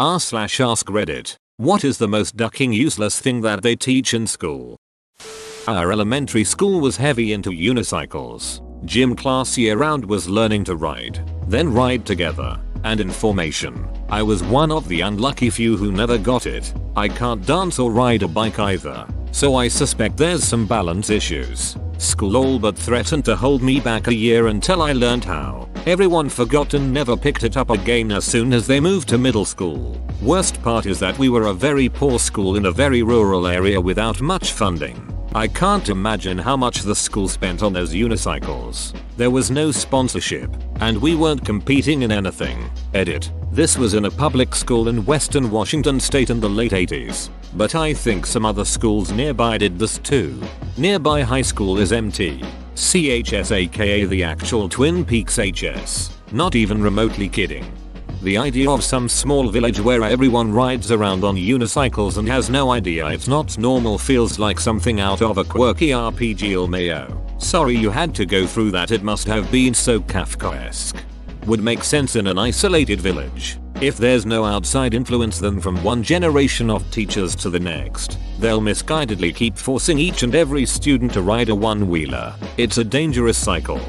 r/ask Reddit. What is the most ducking useless thing that they teach in school? Our elementary school was heavy into unicycles. Gym class year round was learning to ride, then ride together, and in formation. I was one of the unlucky few who never got it. I can't dance or ride a bike either, so I suspect there's some balance issues. School all but threatened to hold me back a year until I learned how. Everyone forgot and never picked it up again as soon as they moved to middle school. Worst part is that we were a very poor school in a very rural area without much funding. I can't imagine how much the school spent on those unicycles. There was no sponsorship, and we weren't competing in anything. Edit. This was in a public school in Western Washington state in the late 80s. But I think some other schools nearby did this too. Nearby high school is MT. CHS, aka the actual Twin Peaks HS. Not even remotely kidding. The idea of some small village where everyone rides around on unicycles and has no idea it's not normal feels like something out of a quirky RPG or Mayo. Sorry you had to go through that, it must have been so Kafkaesque. Would make sense in an isolated village. If there's no outside influence, then from one generation of teachers to the next, they'll misguidedly keep forcing each and every student to ride a one-wheeler. It's a dangerous cycle.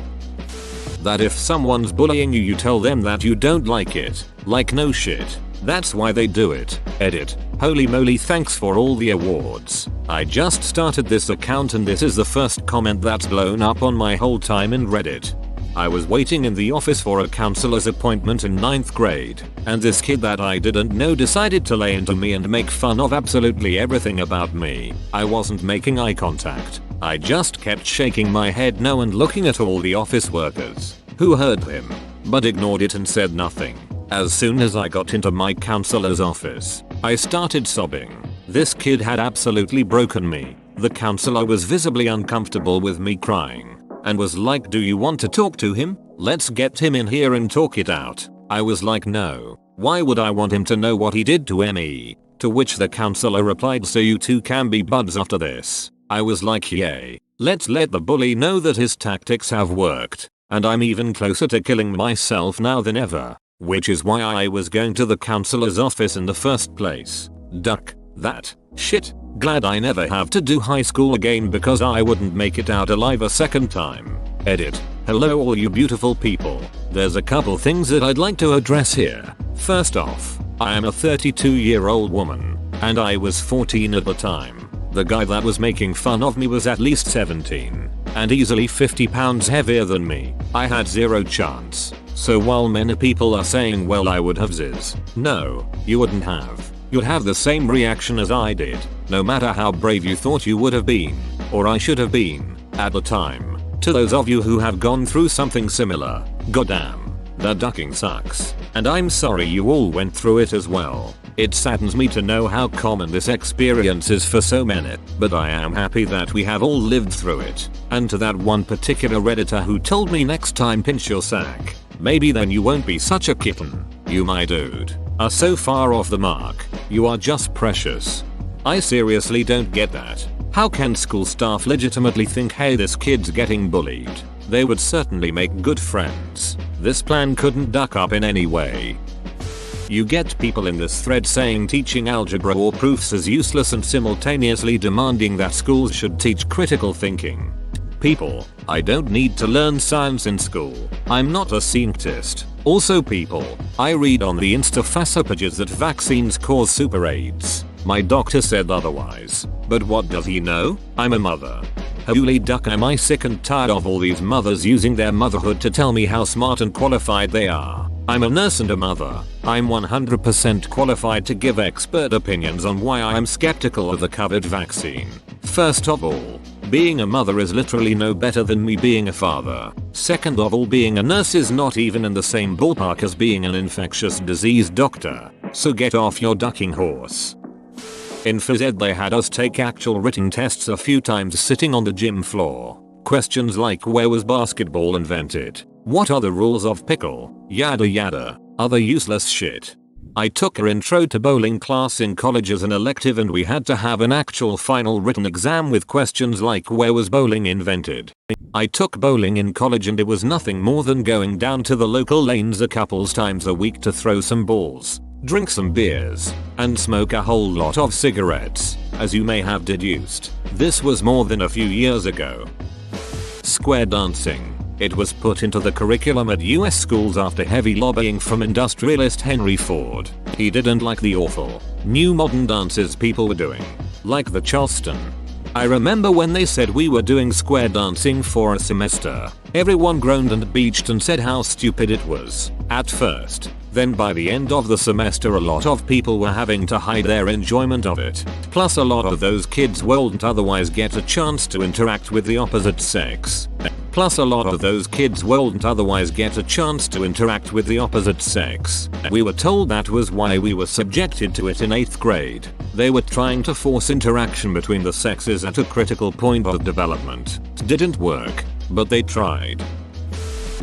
That if someone's bullying you, you tell them that you don't like it. Like no shit. That's why they do it. Edit. Holy moly, thanks for all the awards. I just started this account and this is the first comment that's blown up on my whole time in Reddit. I was waiting in the office for a counselor's appointment in 9th grade, and this kid that I didn't know decided to lay into me and make fun of absolutely everything about me. I wasn't making eye contact. I just kept shaking my head no and looking at all the office workers, who heard him, but ignored it and said nothing. As soon as I got into my counselor's office, I started sobbing. This kid had absolutely broken me. The counselor was visibly uncomfortable with me crying, and was like, "Do you want to talk to him? Let's get him in here and talk it out." I was like, "No, why would I want him to know what he did to me?" To which the counselor replied, "So you two can be buds after this." I was like, "Yay, let's let the bully know that his tactics have worked, and I'm even closer to killing myself now than ever." Which is why I was going to the counselor's office in the first place. Duck that shit. Glad I never have to do high school again because I wouldn't make it out alive a second time. Edit. Hello all you beautiful people. There's a couple things that I'd like to address here. First off, I am a 32-year-old woman, and I was 14 at the time. The guy that was making fun of me was at least 17, and easily 50 pounds heavier than me. I had zero chance. So while many people are saying, well, I would have ziz, no, you wouldn't have. You'd have the same reaction as I did, no matter how brave you thought you would have been, or I should have been, at the time. To those of you who have gone through something similar, goddamn, the ducking sucks, and I'm sorry you all went through it as well. It saddens me to know how common this experience is for so many, but I am happy that we have all lived through it. And to that one particular redditor who told me next time pinch your sack, maybe then you won't be such a kitten. You, my dude, are so far off the mark. You are just precious. I seriously don't get that. How can school staff legitimately think, hey, this kid's getting bullied? They would certainly make good friends. This plan couldn't duck up in any way. You get people in this thread saying teaching algebra or proofs is useless and simultaneously demanding that schools should teach critical thinking. People, I don't need to learn science in school. I'm not a scientist. Also people, I read on the Insta pages that vaccines cause super AIDS. My doctor said otherwise. But what does he know? I'm a mother. Holy duck, am I sick and tired of all these mothers using their motherhood to tell me how smart and qualified they are. I'm a nurse and a mother. I'm 100% qualified to give expert opinions on why I am skeptical of the COVID vaccine. First of all, being a mother is literally no better than me being a father. Second of all, being a nurse is not even in the same ballpark as being an infectious disease doctor. So get off your ducking horse. In phys ed they had us take actual written tests a few times sitting on the gym floor. Questions like, where was basketball invented? What are the rules of pickle? Yada yada. Other useless shit. I took an intro to bowling class in college as an elective and we had to have an actual final written exam with questions like, where was bowling invented? I took bowling in college and it was nothing more than going down to the local lanes a couple times a week to throw some balls. drink some beers, and smoke a whole lot of cigarettes, as you may have deduced. This was more than a few years ago. Square dancing. It was put into the curriculum at US schools after heavy lobbying from industrialist Henry Ford. He didn't like the awful, new modern dances people were doing, like the Charleston. I remember when they said we were doing square dancing for a semester, everyone groaned and beached and said how stupid it was, at first. Then by the end of the semester a lot of people were having to hide their enjoyment of it. Plus a lot of those kids wouldn't otherwise get a chance to interact with the opposite sex. We were told that was why we were subjected to it in 8th grade. They were trying to force interaction between the sexes at a critical point of development. Didn't work, but they tried.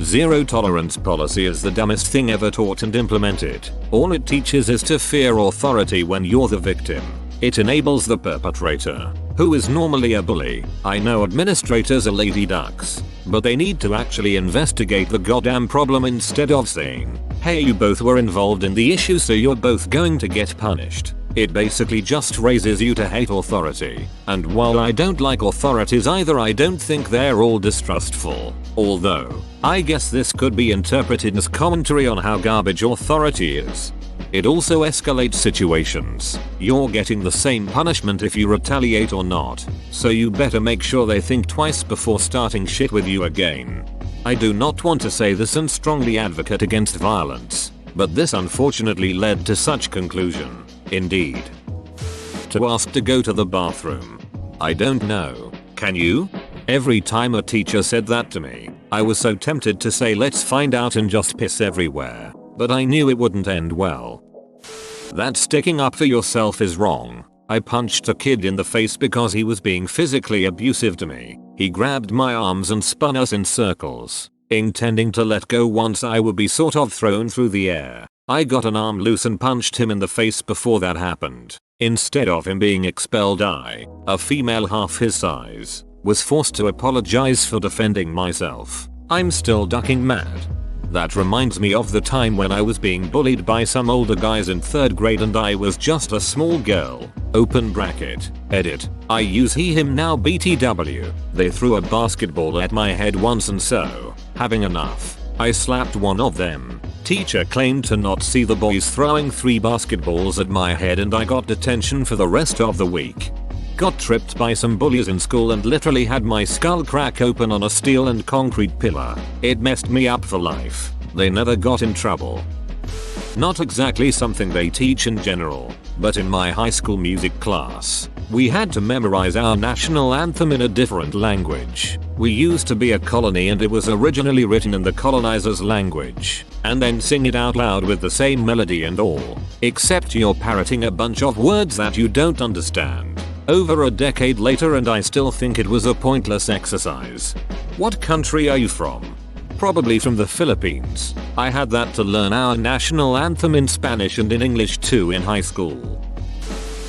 Zero tolerance policy is the dumbest thing ever taught and implemented. All it teaches is to fear authority when you're the victim. It enables the perpetrator, who is normally a bully. I know administrators are lady ducks, but they need to actually investigate the goddamn problem instead of saying, hey, you both were involved in the issue so you're both going to get punished. It basically just raises you to hate authority. And while I don't like authorities either, I don't think they're all distrustful. Although, I guess this could be interpreted as commentary on how garbage authority is. It also escalates situations. You're getting the same punishment if you retaliate or not, so you better make sure they think twice before starting shit with you again. I do not want to say this and strongly advocate against violence, but this unfortunately led to such conclusion. Indeed. To ask to go to the bathroom. I don't know. Can you? Every time a teacher said that to me, I was so tempted to say let's find out and just piss everywhere. But I knew it wouldn't end well. That sticking up for yourself is wrong. I punched a kid in the face because he was being physically abusive to me. He grabbed my arms and spun us in circles, intending to let go once I would be sort of thrown through the air. I got an arm loose and punched him in the face before that happened. Instead of him being expelled, I, a female half his size, was forced to apologize for defending myself. I'm still ducking mad. That reminds me of the time when I was being bullied by some older guys in 3rd grade and I was just a small girl. Open bracket. Edit. I use he him now BTW. They threw a basketball at my head once and so, having enough, I slapped one of them. Teacher claimed to not see the boys throwing 3 basketballs at my head and I got detention for the rest of the week. Got tripped by some bullies in school and literally had my skull crack open on a steel and concrete pillar. It messed me up for life. They never got in trouble. Not exactly something they teach in general, but in my high school music class, we had to memorize our national anthem in a different language. We used to be a colony and it was originally written in the colonizer's language, and then sing it out loud with the same melody and all, except you're parroting a bunch of words that you don't understand. Over a decade later and I still think it was a pointless exercise. What country are you from? Probably from the Philippines. I had that to learn our national anthem in Spanish and in English too in high school.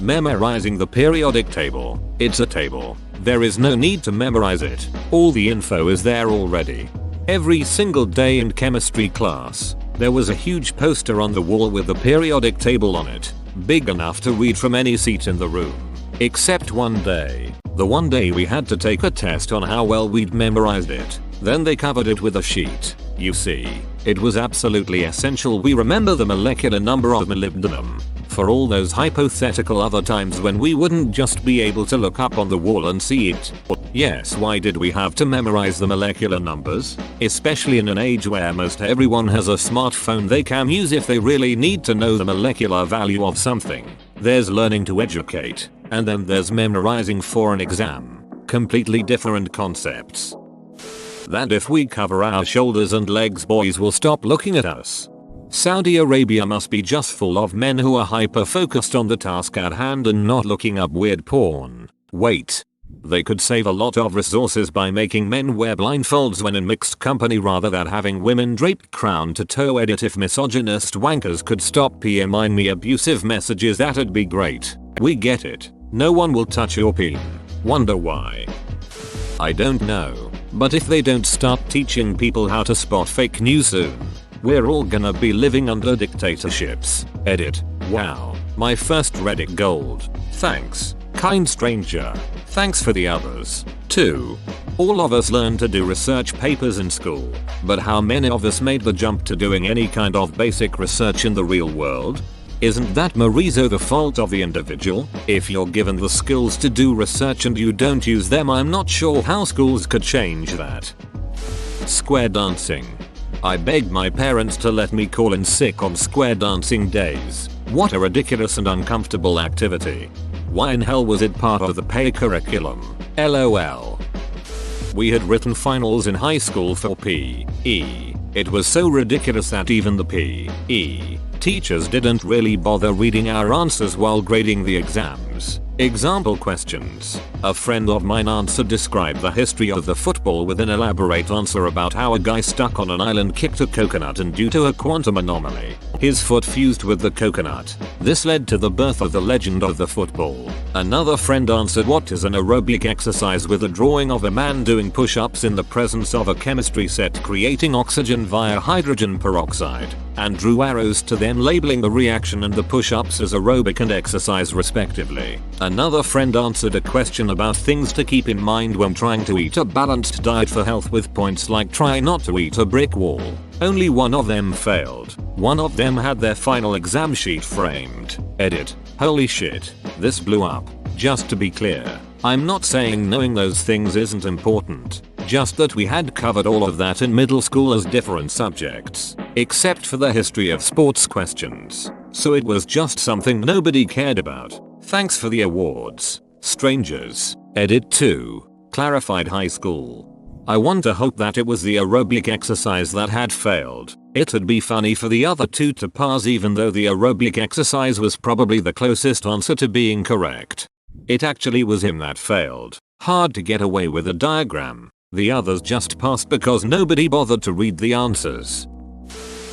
Memorizing the periodic table. It's a table. There is no need to memorize it. All the info is there already. Every single day in chemistry class, there was a huge poster on the wall with the periodic table on it, big enough to read from any seat in the room. Except one day. The one day we had to take a test on how well we'd memorized it. Then they covered it with a sheet. You see, it was absolutely essential we remember the molecular number of molybdenum. For all those hypothetical other times when we wouldn't just be able to look up on the wall and see it. Yes, why did we have to memorize the molecular numbers? Especially in an age where most everyone has a smartphone they can use if they really need to know the molecular value of something. There's learning to educate, and then there's memorizing for an exam. Completely different concepts. That if we cover our shoulders and legs, boys will stop looking at us. Saudi Arabia must be just full of men who are hyper focused on the task at hand and not looking up weird porn. Wait. They could save a lot of resources by making men wear blindfolds when in mixed company rather than having women draped crown to toe. Edit. If misogynist wankers could stop PMing me abusive messages, that'd be great. We get it. No one will touch your peen. Wonder why? I don't know. But if they don't start teaching people how to spot fake news soon, We're all gonna be living under dictatorships. Edit. Wow. My first Reddit gold. Thanks, kind stranger. Thanks for the others, too. All of us learned to do research papers in school, but how many of us made the jump to doing any kind of basic research in the real world? Isn't that Marizo the fault of the individual? If you're given the skills to do research and you don't use them, I'm not sure how schools could change that. Square dancing. I begged my parents to let me call in sick on square dancing days. What a ridiculous and uncomfortable activity. Why in hell was it part of the pay curriculum? LOL. We had written finals in high school for PE. It was so ridiculous that even the PE teachers didn't really bother reading our answers while grading the exams. Example questions. A friend of mine described the history of the football with an elaborate answer about how a guy stuck on an island kicked a coconut and due to a quantum anomaly, his foot fused with the coconut. This led to the birth of the legend of the football. Another friend answered what is an aerobic exercise with a drawing of a man doing push-ups in the presence of a chemistry set creating oxygen via hydrogen peroxide, and drew arrows to then labeling the reaction and the push-ups as aerobic and exercise respectively. Another friend answered a question about things to keep in mind when trying to eat a balanced diet for health with points like try not to eat a brick wall. Only one of them failed. One of them had their final exam sheet framed. Edit. Holy shit. This blew up. Just to be clear, I'm not saying knowing those things isn't important. Just that we had covered all of that in middle school as different subjects, except for the history of sports questions. So it was just something nobody cared about. Thanks for the awards, strangers. Edit 2. Clarified high school. I want to hope that it was the aerobic exercise that had failed. It'd be funny for the other two to pass even though the aerobic exercise was probably the closest answer to being correct. It actually was him that failed. Hard to get away with a diagram. The others just passed because nobody bothered to read the answers.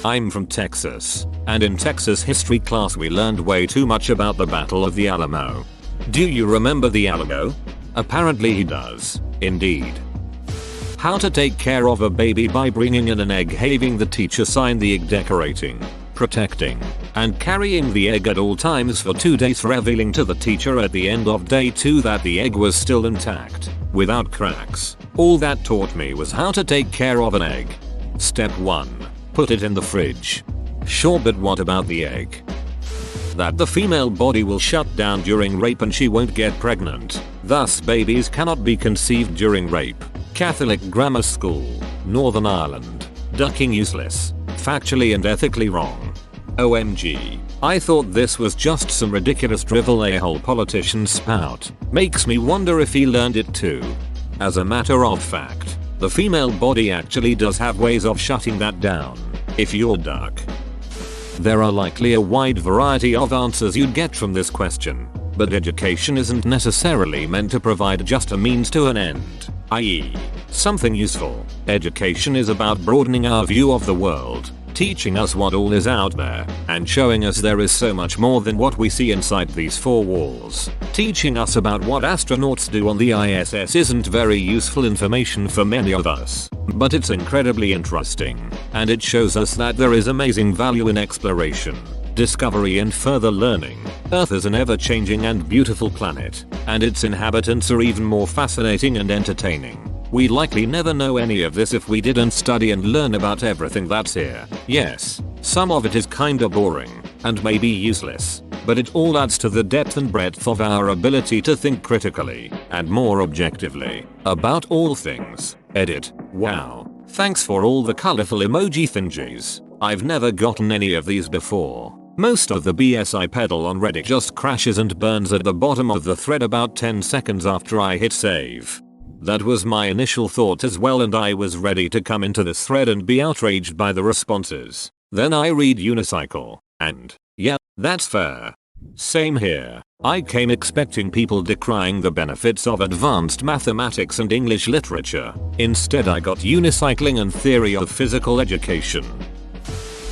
I'm from Texas, and in Texas history class we learned way too much about the Battle of the Alamo. Do you remember the Alamo? Apparently he does. Indeed. How to take care of a baby by bringing in an egg, having the teacher sign the egg, decorating, protecting, and carrying the egg at all times for 2 days, revealing to the teacher at the end of day 2 that the egg was still intact, without cracks. All that taught me was how to take care of an egg. Step 1. Put it in the fridge. Sure, but what about the egg? That the female body will shut down during rape and she won't get pregnant. Thus babies cannot be conceived during rape. Catholic grammar school, Northern Ireland. Ducking useless. Factually and ethically wrong. OMG. I thought this was just some ridiculous drivel a-hole politician spout. Makes me wonder if he learned it too. As a matter of fact, the female body actually does have ways of shutting that down. If you're duck. There are likely a wide variety of answers you'd get from this question, but education isn't necessarily meant to provide just a means to an end, i.e., something useful. Education is about broadening our view of the world, teaching us what all is out there, and showing us there is so much more than what we see inside these four walls. Teaching us about what astronauts do on the ISS isn't very useful information for many of us, but it's incredibly interesting, and it shows us that there is amazing value in exploration, discovery and further learning. Earth is an ever-changing and beautiful planet, and its inhabitants are even more fascinating and entertaining. We'd likely never know any of this if we didn't study and learn about everything that's here. Yes, some of it is kinda boring, and maybe useless, but it all adds to the depth and breadth of our ability to think critically, and more objectively, about all things. Edit. Wow. Thanks for all the colorful emoji thingies. I've never gotten any of these before. Most of the BS I peddle on Reddit just crashes and burns at the bottom of the thread about 10 seconds after I hit save. That was my initial thought as well, and I was ready to come into this thread and be outraged by the responses. Then I read Unicycle, and yeah, that's fair. Same here. I came expecting people decrying the benefits of advanced mathematics and English literature. Instead I got unicycling and theory of physical education.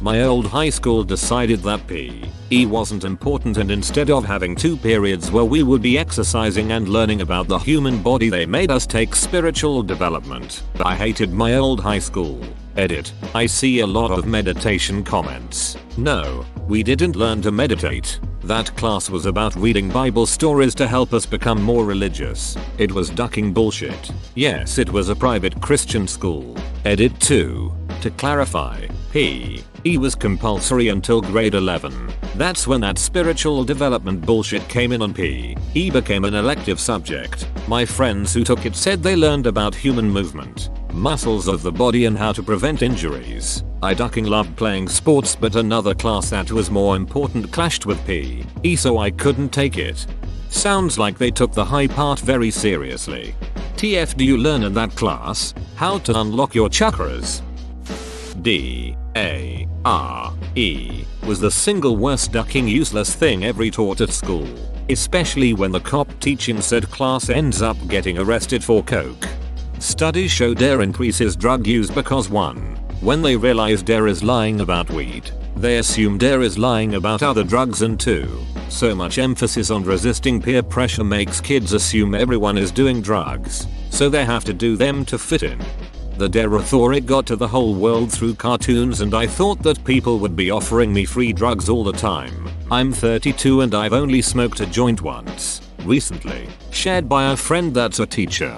My old high school decided that PE E wasn't important, and instead of having 2 periods where we would be exercising and learning about the human body, they made us take spiritual development. I hated my old high school. Edit. I see a lot of meditation comments. No, we didn't learn to meditate. That class was about reading Bible stories to help us become more religious. It was ducking bullshit. Yes, it was a private Christian school. Edit 2. To clarify, PE was compulsory until grade 11. That's when that spiritual development bullshit came in and PE became an elective subject. My friends who took it said they learned about human movement, muscles of the body, and how to prevent injuries. I ducking loved playing sports, but another class that was more important clashed with PE, so I couldn't take it. Sounds like they took the high part very seriously. TF do you learn in that class? How to unlock your chakras? DARE was the single worst ducking useless thing ever taught at school. Especially when the cop teaching said class ends up getting arrested for coke. Studies show DARE increases drug use because 1. When they realize DARE is lying about weed, they assume DARE is lying about other drugs, and 2. So much emphasis on resisting peer pressure makes kids assume everyone is doing drugs, so they have to do them to fit in. The DARE authority got to the whole world through cartoons, and I thought that people would be offering me free drugs all the time. I'm 32 and I've only smoked a joint once, recently, shared by a friend that's a teacher.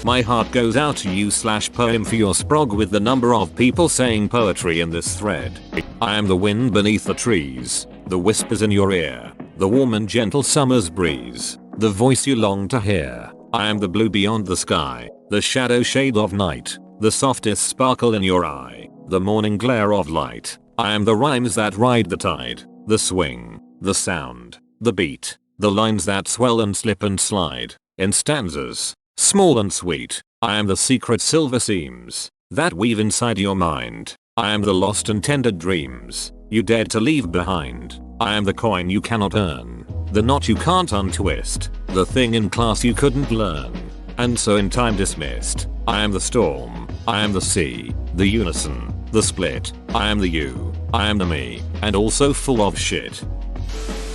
My heart goes out to you /poem for your sprog with the number of people saying poetry in this thread. I am the wind beneath the trees, the whispers in your ear, the warm and gentle summer's breeze, the voice you long to hear. I am the blue beyond the sky, the shadow shade of night, the softest sparkle in your eye, the morning glare of light. I am the rhymes that ride the tide, the swing, the sound, the beat, the lines that swell and slip and slide, in stanzas, small and sweet. I am the secret silver seams that weave inside your mind. I am the lost and tender dreams you dared to leave behind. I am the coin you cannot earn, the knot you can't untwist, the thing in class you couldn't learn, and so in time dismissed. I am the storm, I am the sea, the unison, the split. I am the you, I am the me, and also full of shit.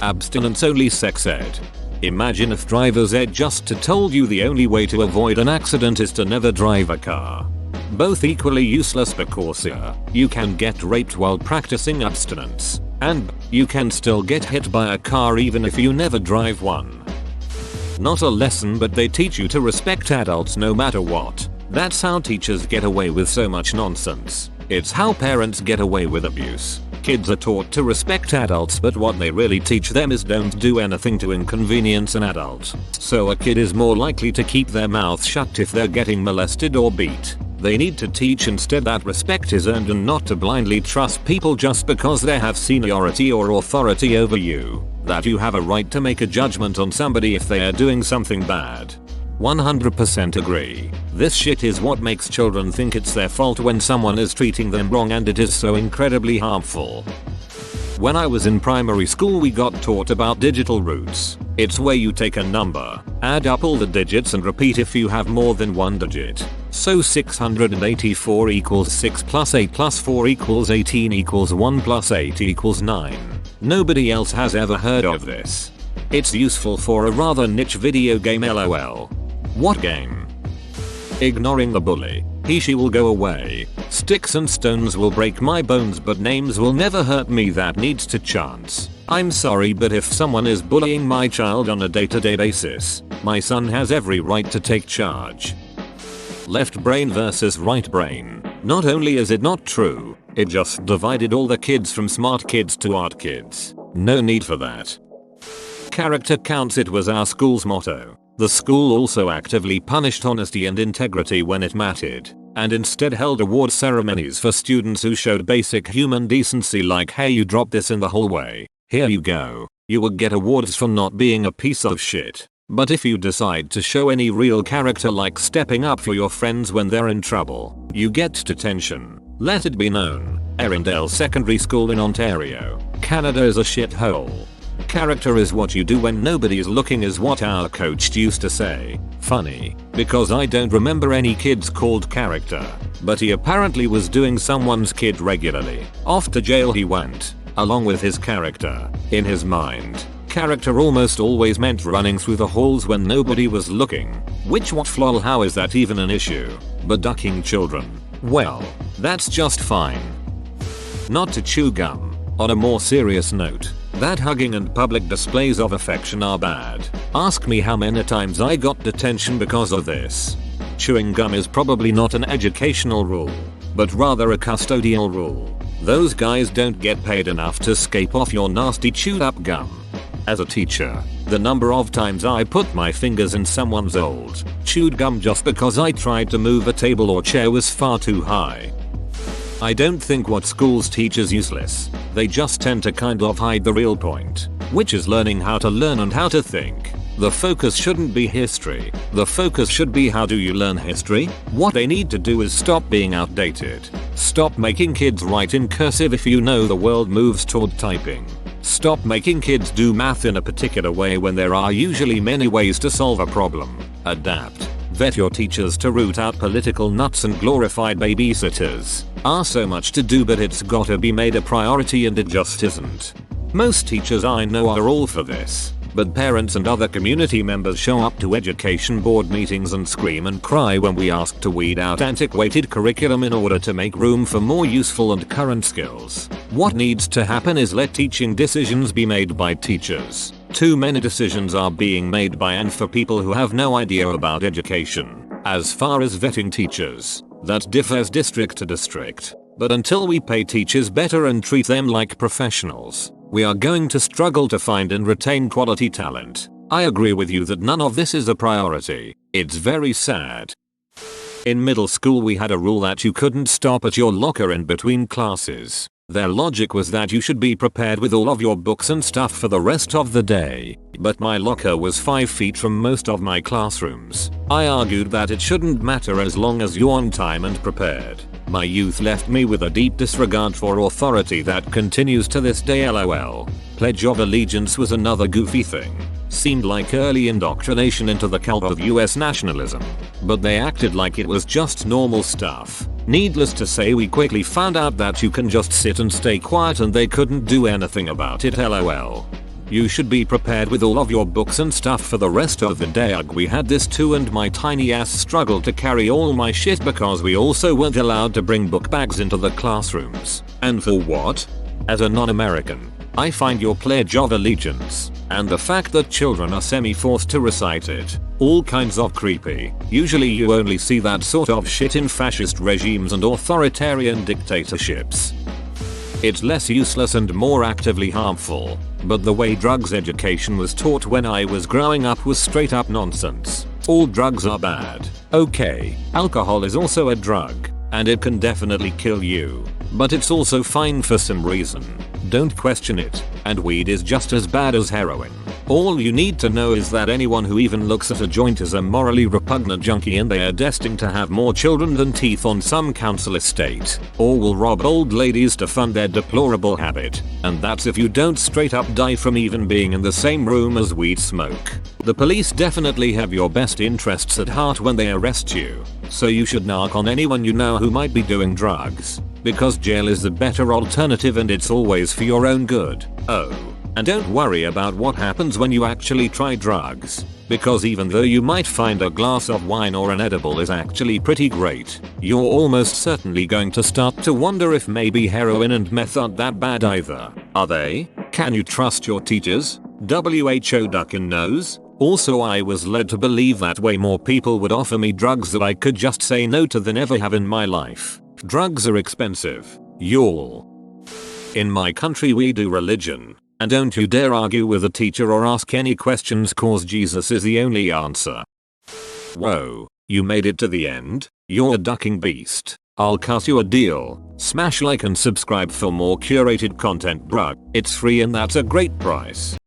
Abstinence only sex ed. Imagine if driver's ed just told you the only way to avoid an accident is to never drive a car. Both equally useless because you can get raped while practicing abstinence, and you can still get hit by a car even if you never drive one. Not a lesson, but they teach you to respect adults no matter what. That's how teachers get away with so much nonsense. It's how parents get away with abuse. Kids are taught to respect adults, but what they really teach them is don't do anything to inconvenience an adult. So a kid is more likely to keep their mouth shut if they're getting molested or beat. They need to teach instead that respect is earned and not to blindly trust people just because they have seniority or authority over you. That you have a right to make a judgment on somebody if they are doing something bad. 100% agree. This shit is what makes children think it's their fault when someone is treating them wrong, and it is so incredibly harmful. When I was in primary school, we got taught about digital roots. It's where you take a number, add up all the digits and repeat if you have more than one digit. So 684 equals 6 plus 8 plus 4 equals 18 equals 1 plus 8 equals 9. Nobody else has ever heard of this. It's useful for a rather niche video game, lol. What game? Ignoring the bully. She will go away. Sticks and stones will break my bones, but names will never hurt me. That needs to chance. I'm sorry, but if someone is bullying my child on a day-to-day basis, my son has every right to take charge. Left brain versus right brain. Not only is it not true, it just divided all the kids from smart kids to art kids. No need for that. Character counts. It was our school's motto. The school also actively punished honesty and integrity when it mattered, and instead held award ceremonies for students who showed basic human decency, like, hey, you dropped this in the hallway, here you go. You would get awards for not being a piece of shit. But if you decide to show any real character, like stepping up for your friends when they're in trouble, you get detention. Let it be known, Erindale Secondary School in Ontario, Canada is a shithole. Character is what you do when nobody is looking, is what our coach used to say. Funny, because I don't remember any kids called Character, but he apparently was doing someone's kid regularly. Off to jail he went. along with his character. In his mind, character almost always meant running through the halls when nobody was looking. Which what lol, how is that even an issue? But ducking children, well, that's just fine. Not to chew gum. On a more serious note, that hugging and public displays of affection are bad. Ask me how many times I got detention because of this. Chewing gum is probably not an educational rule, but rather a custodial rule. Those guys don't get paid enough to scrape off your nasty chewed up gum. As a teacher, the number of times I put my fingers in someone's old, chewed gum just because I tried to move a table or chair was far too high. I don't think what schools teach is useless. They just tend to kind of hide the real point, which is learning how to learn and how to think. The focus shouldn't be history. The focus should be how do you learn history? What they need to do is stop being outdated. Stop making kids write in cursive if you know the world moves toward typing. Stop making kids do math in a particular way when there are usually many ways to solve a problem. Adapt. Vet your teachers to root out political nuts and glorified babysitters. Are so much to do, but it's gotta be made a priority, and it just isn't. Most teachers I know are all for this, but parents and other community members show up to education board meetings and scream and cry when we ask to weed out antiquated curriculum in order to make room for more useful and current skills. What needs to happen is let teaching decisions be made by teachers. Too many decisions are being made by and for people who have no idea about education. As far as vetting teachers, that differs district to district. But until we pay teachers better and treat them like professionals, we are going to struggle to find and retain quality talent. I agree with you that none of this is a priority. It's very sad. In middle school we had a rule that you couldn't stop at your locker in between classes. Their logic was that you should be prepared with all of your books and stuff for the rest of the day. But my locker was 5 feet from most of my classrooms. I argued that it shouldn't matter as long as you're on time and prepared. My youth left me with a deep disregard for authority that continues to this day, lol. Pledge of Allegiance was another goofy thing. Seemed like early indoctrination into the cult of US nationalism. But they acted like it was just normal stuff. Needless to say, we quickly found out that you can just sit and stay quiet and they couldn't do anything about it, lol. You should be prepared with all of your books and stuff for the rest of the day. Ugh, we had this too, and my tiny ass struggled to carry all my shit because we also weren't allowed to bring book bags into the classrooms. And for what? As a non-American, I find your Pledge of Allegiance, and the fact that children are semi-forced to recite it, all kinds of creepy. Usually you only see that sort of shit in fascist regimes and authoritarian dictatorships. It's less useless and more actively harmful, but the way drugs education was taught when I was growing up was straight up nonsense. All drugs are bad. Okay, alcohol is also a drug, and it can definitely kill you, but it's also fine for some reason. Don't question it, and weed is just as bad as heroin. All you need to know is that anyone who even looks at a joint is a morally repugnant junkie, and they are destined to have more children than teeth on some council estate, or will rob old ladies to fund their deplorable habit, and that's if you don't straight up die from even being in the same room as weed smoke. The police definitely have your best interests at heart when they arrest you, so you should knock on anyone you know who might be doing drugs, because jail is the better alternative and it's always for your own good. Oh, and don't worry about what happens when you actually try drugs, because even though you might find a glass of wine or an edible is actually pretty great, you're almost certainly going to start to wonder if maybe heroin and meth aren't that bad either. Are they? Can you trust your teachers? WHO duckin' nose? Also, I was led to believe that way more people would offer me drugs that I could just say no to than ever have in my life. Drugs are expensive, y'all. In my country we do religion, and don't you dare argue with a teacher or ask any questions cause Jesus is the only answer. Whoa, you made it to the end? You're a ducking beast. I'll cut you a deal. Smash like and subscribe for more curated content, bruh. It's free and that's a great price.